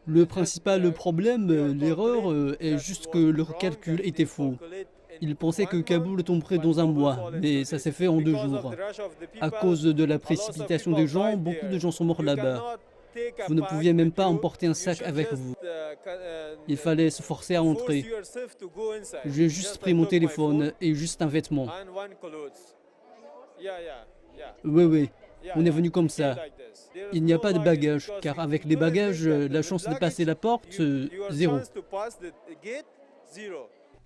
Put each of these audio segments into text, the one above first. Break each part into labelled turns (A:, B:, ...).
A: Le principal problème, l'erreur, est juste que leur calcul était faux. Ils pensaient que Kaboul tomberait dans un mois, mais ça s'est fait en 2 jours. À cause de la précipitation des gens, beaucoup de gens sont morts là-bas. Vous ne pouviez même pas emporter un sac avec vous. Il fallait se forcer à entrer. J'ai juste pris mon téléphone et juste un vêtement. Oui, oui, on est venu comme ça. Il n'y a pas de bagages, car avec les bagages, la chance de passer la porte, zéro.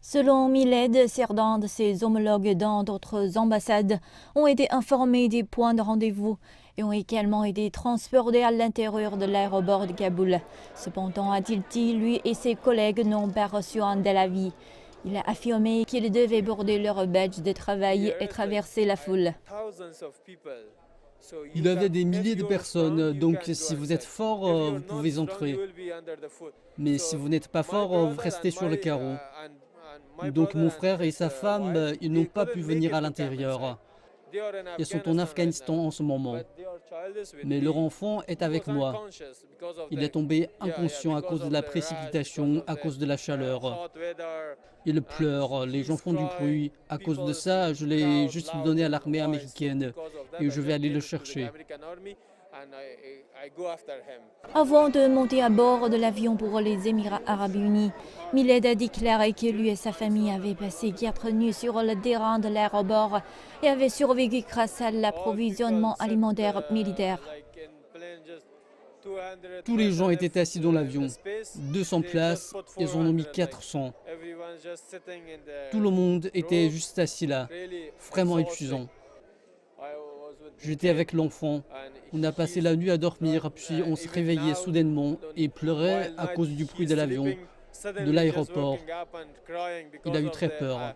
B: Selon Miled, certains de ses homologues dans d'autres ambassades ont été informés des points de rendez-vous et ont également été transportés à l'intérieur de l'aéroport de Kaboul. Cependant, a-t-il dit, lui et ses collègues n'ont pas reçu un de la vie. Il a affirmé qu'ils devaient border leur badge de travail et traverser la foule.
A: Il y avait des milliers de personnes, donc si vous êtes fort, vous pouvez entrer. Mais si vous n'êtes pas fort, vous restez sur le carreau. Donc mon frère et sa femme, ils n'ont pas pu venir à l'intérieur. Ils sont en Afghanistan en ce moment. Mais leur enfant est avec moi. Il est tombé inconscient à cause de la précipitation, à cause de la chaleur. Il pleure, les gens font du bruit. À cause de ça, je l'ai juste donné à l'armée américaine et je vais aller le chercher.
B: Avant de monter à bord de l'avion pour les Émirats arabes unis, Miled a déclaré que lui et sa famille avaient passé 4 nuits sur le terrain de l'aéroport et avaient survécu grâce à l'approvisionnement alimentaire militaire.
A: Tous les gens étaient assis dans l'avion. 200 places, ils en ont mis 400. Tout le monde était juste assis là. Vraiment épuisant. J'étais avec l'enfant. On a passé la nuit à dormir, puis on se réveillait soudainement et pleurait à cause du bruit de l'avion, de l'aéroport. Il a eu très peur.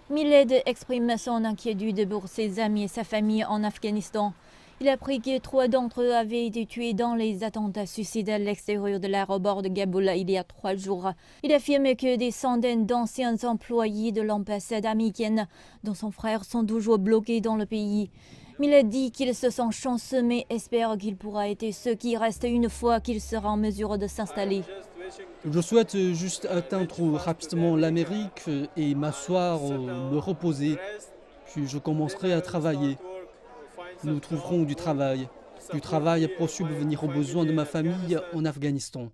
B: Miled exprime son inquiétude pour ses amis et sa famille en Afghanistan. Il a appris que 3 d'entre eux avaient été tués dans les attentats suicides à l'extérieur de l'aéroport de Kaboul il y a 3 jours. Il affirme que des centaines d'anciens employés de l'ambassade américaine, dont son frère, sont toujours bloqués dans le pays. Miled dit qu'il se sent chanceux mais espère qu'il pourra aider ceux qui restent une fois qu'il sera en mesure de s'installer.
A: Je souhaite juste atteindre rapidement l'Amérique et m'asseoir, me reposer. Puis je commencerai à travailler. Nous trouverons du travail pour subvenir aux besoins de ma famille en Afghanistan.